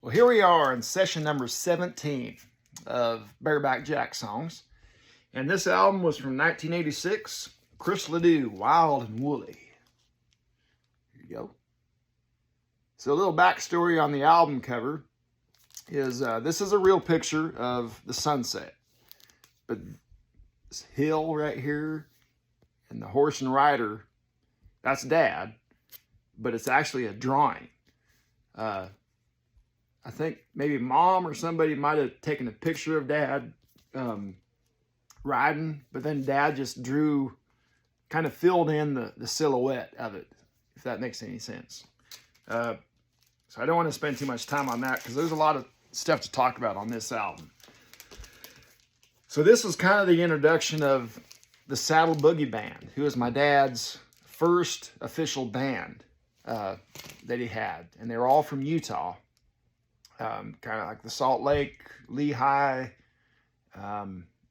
Well, here we are in session number 17 of Bareback Jack songs. And this album was from 1986, Chris Ledoux, Wild and Woolly. Here you go. So a little backstory on the album cover is this is a real picture of the sunset. But this hill right here and the horse and rider, that's Dad, but it's actually a drawing. I think maybe Mom or somebody might have taken a picture of Dad riding, but then Dad just drew, kind of filled in the silhouette of it, if that makes any sense. So I don't want to spend too much time on that because there's a lot of stuff to talk about on this album. So this was kind of the introduction of the Saddle Boogie Band, who was my dad's first official band that he had. And they were all from Utah. Kind of like the Salt Lake, Lehigh,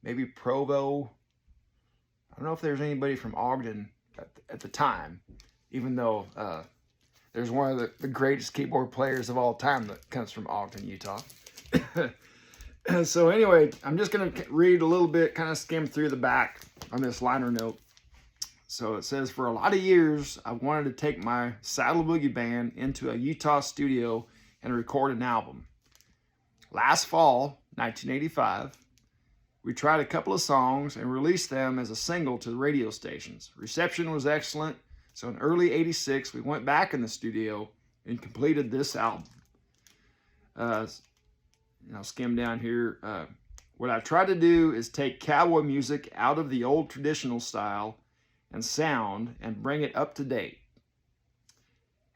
maybe Provo. I don't know if there's anybody from Ogden at the time, even though there's one of the greatest keyboard players of all time that comes from Ogden, Utah. So anyway, I'm just going to read a little bit, kind of skim through the back on this liner note. So it says, for a lot of years, I wanted to take my Saddle Boogie Band into a Utah studio and record an album. Last fall, 1985, we tried a couple of songs and released them as a single to the radio stations. Reception was excellent, so in early '86, we went back in the studio and completed this album. I'll skim down here. What I tried to do is take cowboy music out of the old traditional style and sound and bring it up to date.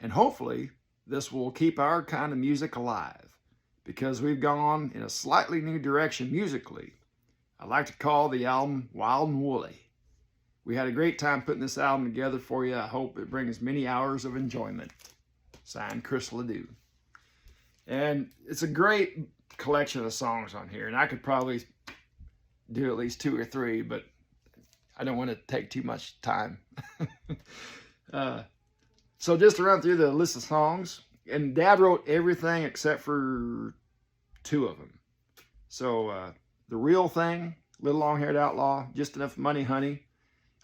And hopefully, this will keep our kind of music alive because we've gone in a slightly new direction musically. I like to call the album Wild and Woolly. We had a great time putting this album together for you. I hope it brings many hours of enjoyment. Signed, Chris Ledoux. And it's a great collection of songs on here, and I could probably do at least 2 or 3, but I don't want to take too much time. So just to run through the list of songs, and Dad wrote everything except for 2 of them. So The Real Thing, Little Long-Haired Outlaw, Just Enough Money, Honey,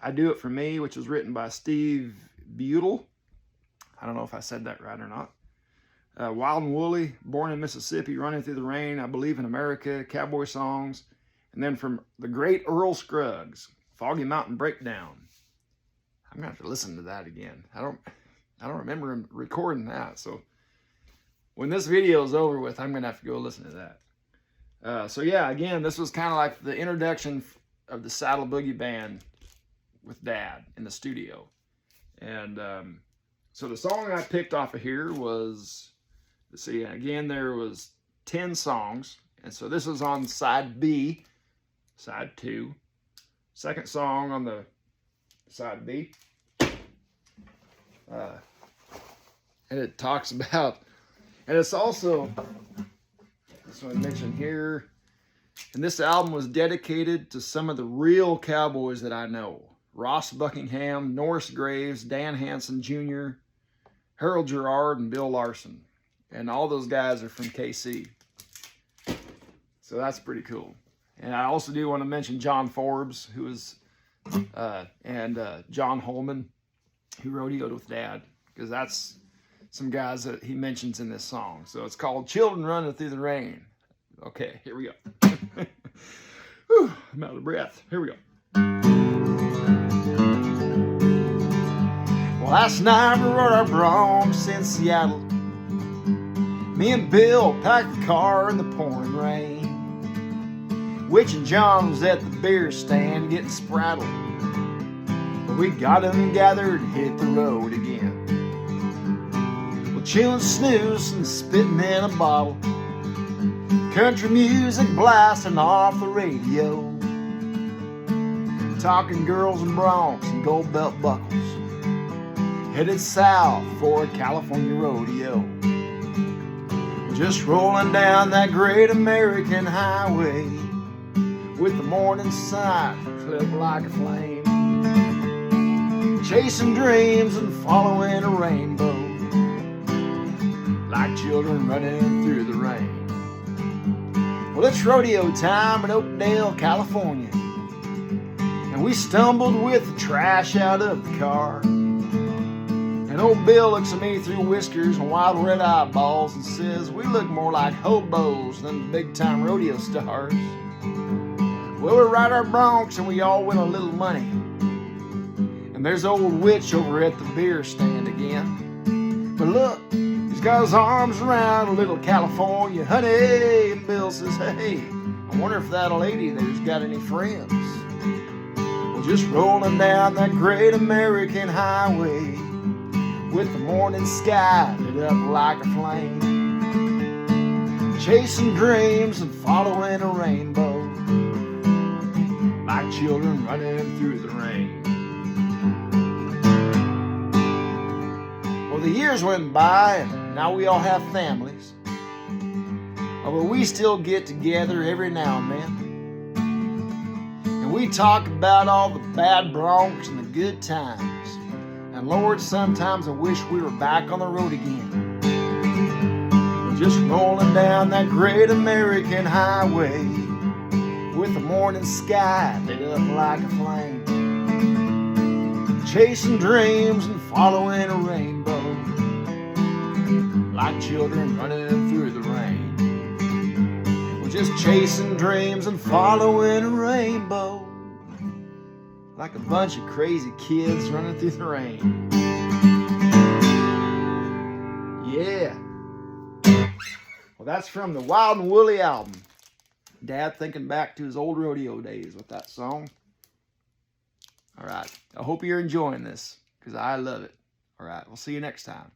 I Do It For Me, which was written by Steve Butel. I don't know if I said that right or not. Wild and Woolly, Born in Mississippi, Running Through the Rain, I Believe in America, Cowboy Songs. And then from the great Earl Scruggs, Foggy Mountain Breakdown. I'm going to have to listen to that again. I don't remember him recording that. So when this video is over with, I'm going to have to go listen to that. So yeah, again, this was kind of like the introduction of the Saddle Boogie Band with Dad in the studio. And so the song I picked off of here was, let's see, again, there was 10 songs. And so this was on side B, side 2. Second song on the side B. And it talks about, and it's also, this one mentioned here, and this album was dedicated to some of the real cowboys that I know. Ross Buckingham, Norris Graves, Dan Hansen Jr., Harold Gerard, and Bill Larson. And all those guys are from KC. So that's pretty cool. And I also do want to mention John Forbes, who is, and John Holman, who rodeoed with Dad, because that's some guys that he mentions in this song. So it's called Children Running Through the Rain. Okay, here we go. Whew, I'm out of breath. Here we go. Last night we rode our Bronx in Seattle. Me and Bill packed the car in the pouring rain. Witch and John was at the beer stand getting spraddled. But we got them gathered and hit the road again. Well, chewing snooze and spitting in a bottle. Country music blasting off the radio. Talking girls and broncs and gold belt buckles. Headed south for a California rodeo. Just rolling down that great American highway with the morning sun clipped like a flame. Chasing dreams and following a rainbow like children running through the rain. it's rodeo time in Oakdale, California. And we stumbled with the trash out of the car. And old Bill looks at me through whiskers and wild red eyeballs and says, we look more like hobos than big-time rodeo stars. Well, we ride our broncs and we all win a little money. And there's old witch over at the beer stand again. But look, he's got his arms around a little California honey. And Bill says, hey, I wonder if that lady there's got any friends. Well, just rolling down that great American highway with the morning sky lit up like a flame, chasing dreams and following a rainbow, like children running through the rain. Well, the years went by and now we all have families. Oh, but we still get together every now and then. And we talk about all the bad broncs and the good times. And Lord, sometimes I wish we were back on the road again. Just rolling down that great American highway with the morning sky lit up like a flame, chasing dreams and following a rainbow, like children running through the rain. We're just chasing dreams and following a rainbow, like a bunch of crazy kids running through the rain. Yeah. Well, that's from the Wild and Woolly album. Dad thinking back to his old rodeo days with that song. All right. I hope you're enjoying this, because I love it. All right. We'll see you next time.